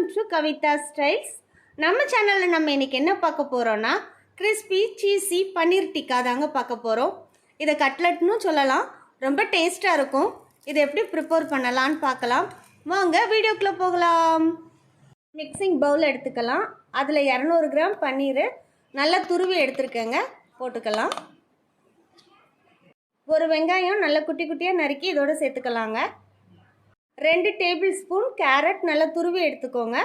Welcome to Kavitha styles. நம்ம சேனலில் நம்ம இன்றைக்கி என்ன பார்க்க போகிறோன்னா கிறிஸ்பி சீஸி பன்னீர் டிக்கா தாங்க பார்க்க போகிறோம். இதை கட்லெட்னு சொல்லலாம். ரொம்ப டேஸ்ட்டாக இருக்கும். இதை எப்படி ப்ரிப்பேர் பண்ணலான்னு பார்க்கலாம். வாங்க வீடியோக்குள்ளே போகலாம். மிக்சிங் பவுல் எடுத்துக்கலாம். அதில் 200 கிராம் பன்னீர் நல்லா துருவி எடுத்துருக்கேங்க, போட்டுக்கலாம். ஒரு வெங்காயம் நல்லா குட்டி குட்டியாக நறுக்கி இதோடு சேர்த்துக்கலாங்க. 2 டேபிள் ஸ்பூன் கேரட் நல்லா துருவி எடுத்துக்கோங்க.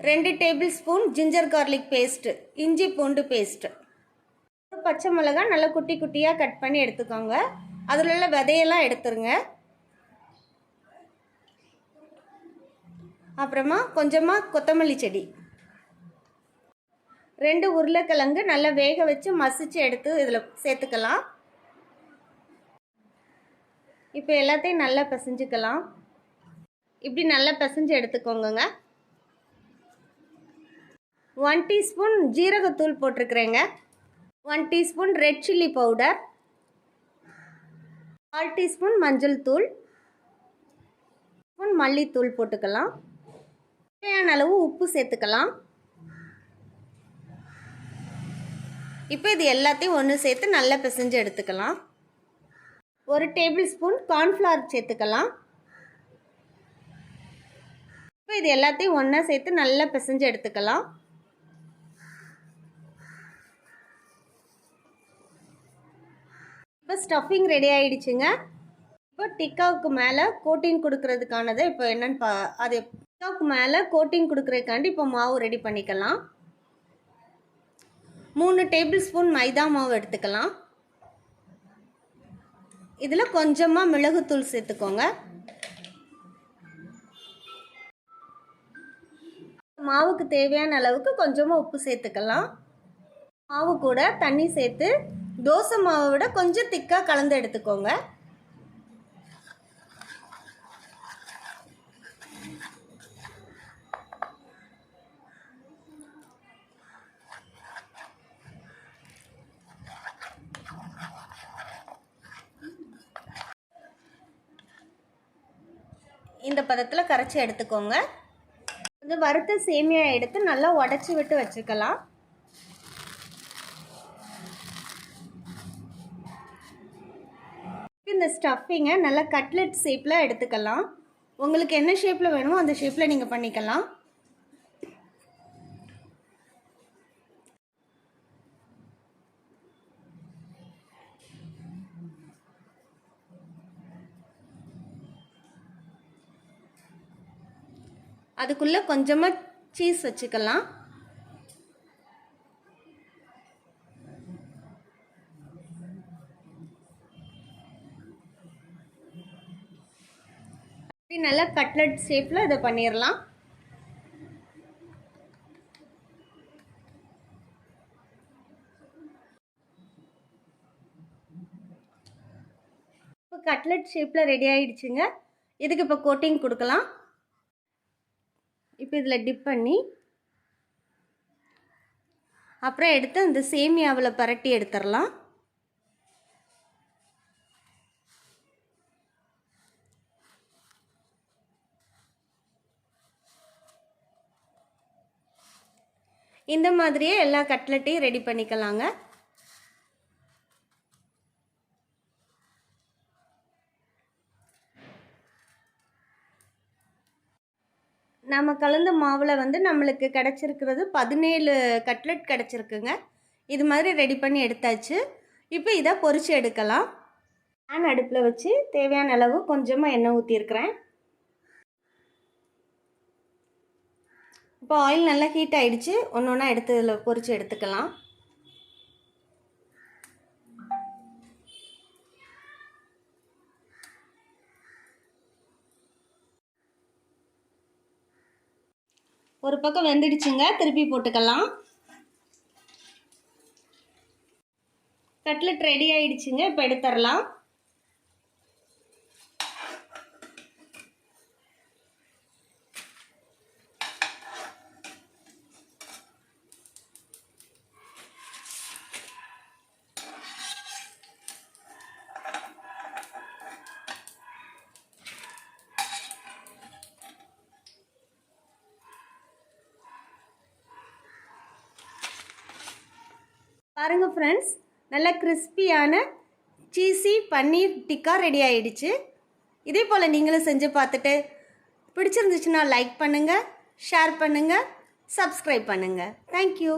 ரெண்டு table spoon ginger garlic paste, இஞ்சி பூண்டு பேஸ்ட்டு. ஒரு பச்சை மிளகாய் நல்லா குட்டி குட்டியாக கட் பண்ணி எடுத்துக்கோங்க. அதில் உள்ள விதையெல்லாம் எடுத்துருங்க. அப்புறமா கொஞ்சமாக கொத்தமல்லி செடி, 2 உருளைக்கிழங்கு நல்லா வேக வச்சு மசிச்சு எடுத்து இதில் சேர்த்துக்கலாம். இப்போ எல்லாத்தையும் நல்லா பிசைஞ்சுக்கலாம். இப்படி நல்லா பிசைஞ்சு எடுத்துக்கோங்க. 1 டீஸ்பூன் ஜீரகத்தூள் போட்டிருக்கிறேங்க. 1 teaspoon red chilli powder, 1/4 teaspoon மஞ்சள் தூள், மல்லித்தூள் போட்டுக்கலாம். தேவையான அளவு உப்பு சேர்த்துக்கலாம். இப்போ இது எல்லாத்தையும் ஒன்று சேர்த்து நல்லா பிசைஞ்சு எடுத்துக்கலாம். 1 டேபிள் ஸ்பூன் கார்ன்ஃப்ளவர் சேர்த்துக்கலாம். இப்போ இது எல்லாத்தையும் ஒன்றா சேர்த்து நல்லா பிசைஞ்சு எடுத்துக்கலாம். இப்போ ஸ்டஃபிங் ரெடி ஆகிடுச்சுங்க. இப்போ டிக்காவுக்கு மேலே கோட்டிங் கொடுக்கறதுக்கானது இப்போ என்னென்னு அது டிக்காவுக்கு மேலே கோட்டிங் கொடுக்குறதுக்காண்டி இப்போ மாவு ரெடி பண்ணிக்கலாம். 3 டேபிள் ஸ்பூன் மைதா மாவு எடுத்துக்கலாம். இதில் கொஞ்சமாக மிளகுத்தூள் சேர்த்துக்கோங்க. மாவுக்கு தேவையான அளவுக்கு கொஞ்சமாக உப்பு சேர்த்துக்கலாம். மாவு கூட தண்ணி சேர்த்து தோசை மாவை விட கொஞ்சம் திக்காக கலந்து எடுத்துக்கோங்க. இந்த பதத்தில் கரைச்சி எடுத்துக்கோங்க. கொஞ்சம் வறுத்த சேமியா எடுத்து நல்லா உடச்சி விட்டு வச்சுக்கலாம். இந்த ஸ்டஃபிங்கை நல்லா கட்லெட் ஷேப்பில் எடுத்துக்கலாம். உங்களுக்கு என்ன ஷேப்பில் வேணுமோ அந்த ஷேப்பில் நீங்கள் பண்ணிக்கலாம். அதுக்குள்ளே கொஞ்சமாக சீஸ் வச்சுக்கலாம். நல்லா கட்லெட் ஷேப்பில் இதை பண்ணிடலாம். இப்போ கட்லெட் ஷேப்பில் ரெடி ஆகிடுச்சுங்க. இதுக்கு இப்போ கோட்டிங் கொடுக்கலாம். இப்போ இதில் டிப் பண்ணி அப்புறம் எடுத்து அந்த சேமியாவில் பரட்டி எடுத்துடலாம். இந்த மாதிரியே எல்லா கட்லெட்டையும் ரெடி பண்ணிக்கலாங்க. நம்ம கலந்த மாவில் நம்மளுக்கு கிடச்சிருக்கிறது 17 கட்லெட் கிடச்சிருக்குங்க. இது மாதிரி ரெடி பண்ணி எடுத்தாச்சு. இப்போ இதை பொரித்து எடுக்கலாம். பேன் அடுப்பில் வச்சு தேவையான அளவு கொஞ்சமாக எண்ணெய் ஊற்றிருக்கிறேன். இப்போ ஆயில் நல்லா ஹீட் ஆகிடுச்சு. ஒன்று ஒன்றா எடுத்து இதில் பொரித்து எடுத்துக்கலாம். ஒரு பக்கம் வெந்துடுச்சுங்க, திருப்பி போட்டுக்கலாம். கட்லெட் ரெடி ஆயிடுச்சுங்க. இப்போ எடுத்துடலாம். பாருங்கள் ஃப்ரெண்ட்ஸ், நல்ல கிறிஸ்பியான சீஸி பன்னீர் டிக்கா ரெடி ஆகிடுச்சு. இதே போல் நீங்களும் செஞ்சு பார்த்துட்டு பிடிச்சிருந்துச்சுன்னா லைக் பண்ணுங்கள், ஷேர் பண்ணுங்கள், சப்ஸ்கிரைப் பண்ணுங்கள். தேங்க்யூ.